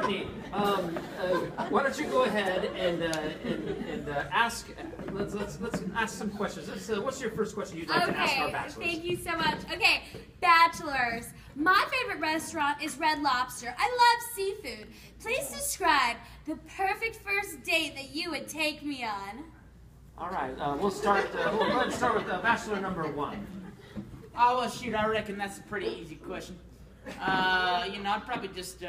Courtney, why don't you go ahead and ask? Let's ask some questions. What's your first question you'd like to ask our bachelors? Thank you so much. Okay, bachelors. My favorite restaurant is Red Lobster. I love seafood. Please describe the perfect first date that you would take me on. All right, we'll start. We'll go ahead and start with bachelor number 1. Oh, well, shoot, I reckon that's a pretty easy question. I'd probably just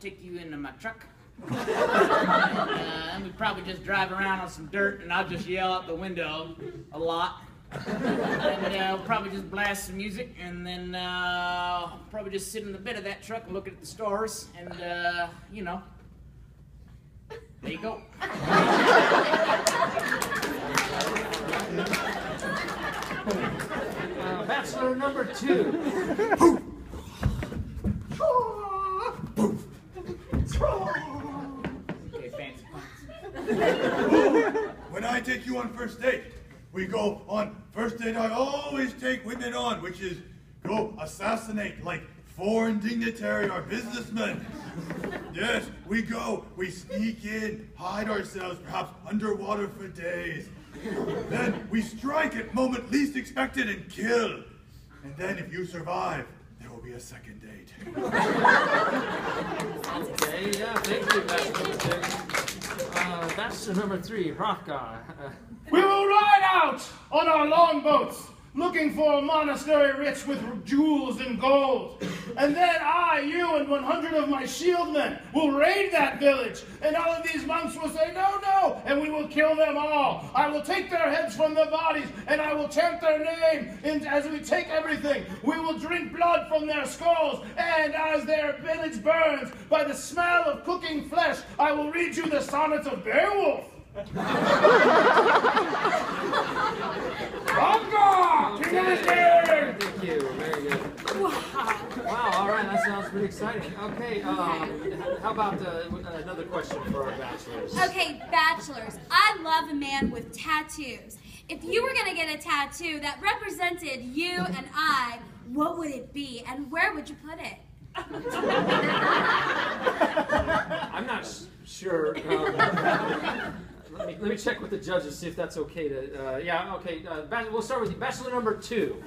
take you into my truck. And we'd probably just drive around on some dirt, and I'll just yell out the window a lot. And we'll probably just blast some music, and then probably just sit in the bed of that truck and look at the stars, and, there you go. Bachelor number 2. Okay, fancy pants. When I take you on first date, we go on first date I always take women on, which is go assassinate like foreign dignitary or businessmen. Yes, we sneak in, hide ourselves perhaps underwater for days. Then we strike at moment least expected and kill. And then if you survive, there will be a second date. Okay, yeah, thank you, Bachelor number 2. Bachelor number 3, Hrothgar. We will ride out on our longboats, looking for a monastery rich with jewels and gold. And then I, you, and 100 of my shield men will raid that village, and all of these monks will say, no, no, and we will kill them all. I will take their heads from their bodies, and I will chant their name, and as we take everything, we will drink blood from their skulls, and as their village burns by the smell of cooking flesh, I will read you the sonnets of Beowulf. Hrothgar, King of the Stairs! Thank you, very good. Wow, all right, that sounds pretty exciting. Okay, how about another question for our bachelors? Okay, bachelors. I love a man with tattoos. If you were going to get a tattoo that represented you and I, what would it be, and where would you put it? I'm not sure. Let me check with the judges, see if that's okay to. Yeah, okay. We'll start with you. Bachelor number 2.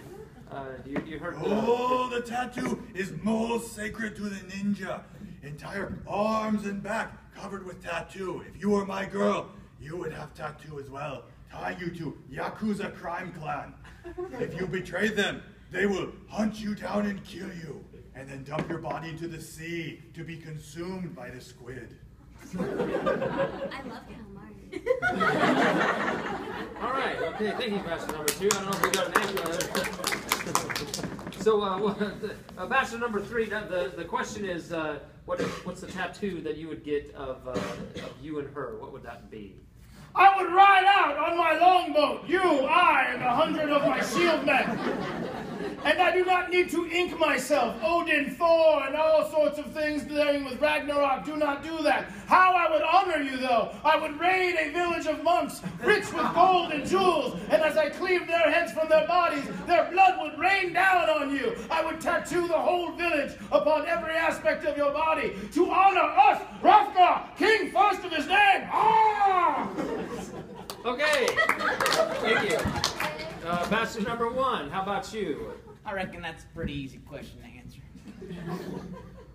You heard. The tattoo is most sacred to the ninja. Entire arms and back covered with tattoo. If you were my girl, you would have tattoo as well. Tie you to Yakuza crime clan. If you betray them, they will hunt you down and kill you, and then dump your body into the sea to be consumed by the squid. I love calamari. All right, okay, thank you, Bachelor number 2. I don't know if we got an answer. So, Bachelor number 3, the question is, what's the tattoo that you would get of you and her? What would that be? I would ride out on my longboat, you, I, and 100 of my shield men. And I do not need to ink myself, Odin, Thor, and all sorts of things dealing with Ragnarok. Do not do that. How I would honor you, though. I would raid a village of monks, rich with gold and jewels, and as I cleaved their heads from their bodies, their blood would rain down on you. I would tattoo the whole village upon every aspect of your body to honor us, Hrothgar, king first of his name. Ah! Okay, thank you. Bachelor number 1, how about you? I reckon that's a pretty easy question to answer.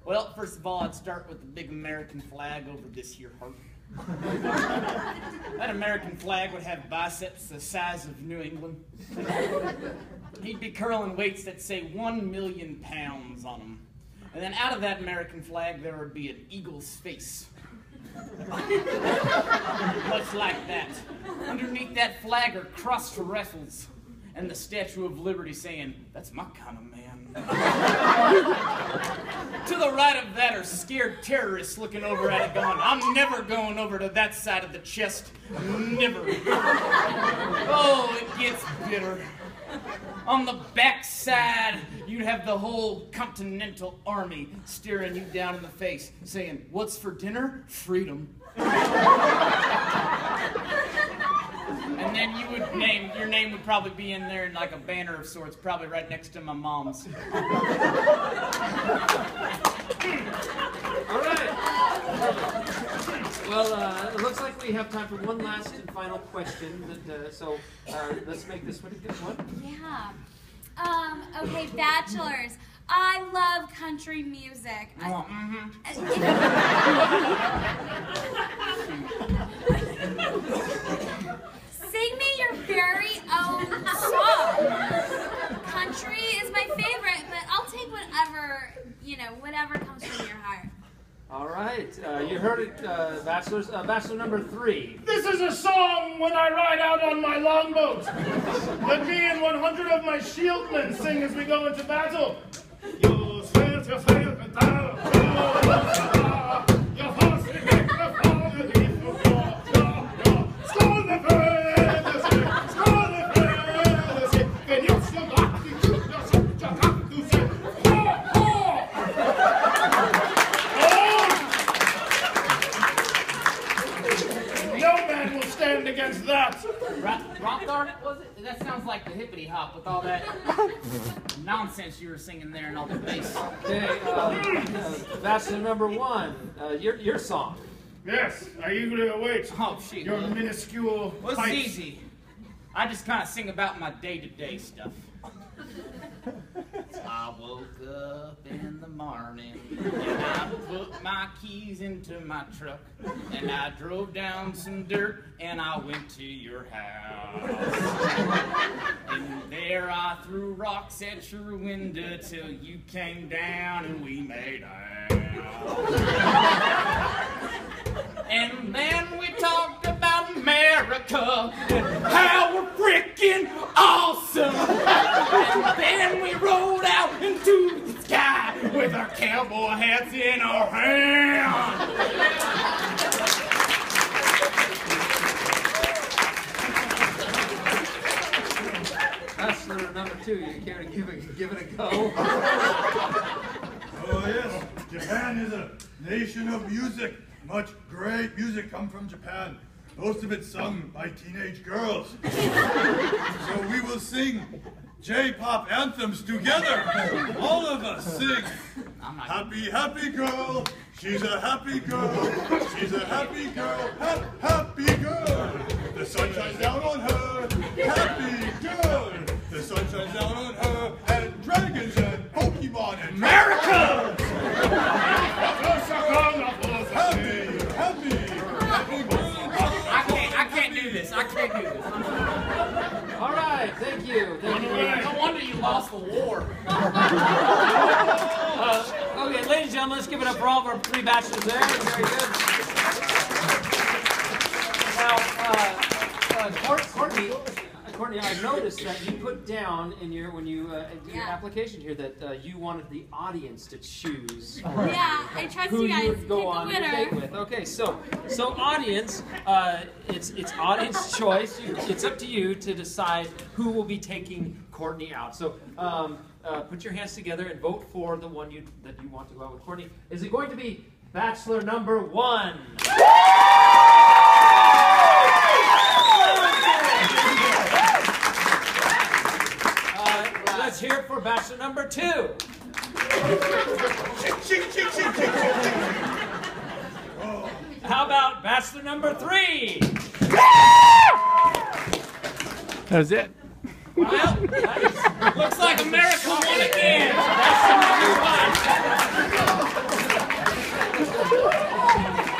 Well, first of all, I'd start with the big American flag over this here heart. That American flag would have biceps the size of New England. He'd be curling weights that say 1 million pounds on him. And then out of that American flag, there would be an eagle's face. Much like that. Underneath that flag are cross wrestles and the Statue of Liberty saying, "That's my kind of man." To the right of that are scared terrorists looking over at it going, "I'm never going over to that side of the chest. Never." Oh, it gets bitter. On the back side, you'd have the whole Continental Army staring you down in the face, saying, "What's for dinner? Freedom." And then you would your name would probably be in there in like a banner of sorts, probably right next to my mom's. All right. Well, it looks like we have time for one last and final question. So let's make this one a good one. Yeah. Okay, bachelors. I love country music. Sing me your very own song. Country is my favorite, but I'll take whatever comes from your heart. All right, you heard it, bachelors. Bachelor number 3. This is a song when I ride out on my longboat. Let me and 100 of my shieldmen sing as we go into battle. Against that. Rock garden, was it? That sounds like the hippity hop with all that nonsense you were singing there and all the bass. Okay, Bachelor number 1, your song. Yes, I eagerly await Shoot. your minuscule Well, it's pipes. easy. I just kind of sing about my day-to-day stuff. I woke up in the morning and I put my keys into my truck and I drove down some dirt and I went to your house. And there I threw rocks at your window till you came down and we made out. And then we talked about America and how we're freaking awesome. And then we rolled out into the sky with our cowboy hats in our hands. Bachelor number 2, you care to give it a go? Oh yes, Japan is a nation of music. Much great music come from Japan. Most of it sung by teenage girls. So we will sing J-pop anthems together. All of us sing. Happy, happy girl. She's a happy girl. She's a happy girl. Happy girl. The sun shines down on her. Happy girl. The sun shines down on her. And dragons and Pokemon and America! happy girl. I can't do this. I can't do this. All right, thank you. No wonder you lost the war. Okay, ladies and gentlemen, let's give it up for all of our 3 bachelors there. Very good. Now, Courtney, I noticed that you put down in your your application here that you wanted the audience to choose Yeah, I trust who you guys you to would go pick on the a date winner. with. Okay, so audience, it's audience choice. It's up to you to decide who will be taking Courtney out. So put your hands together and vote for the one that you want to go out with Courtney. Is it going to be Bachelor number 1? Let's hear it for Bachelor number 2. How about Bachelor number 3? That's it. Well, looks like America won again. Bachelor number 1.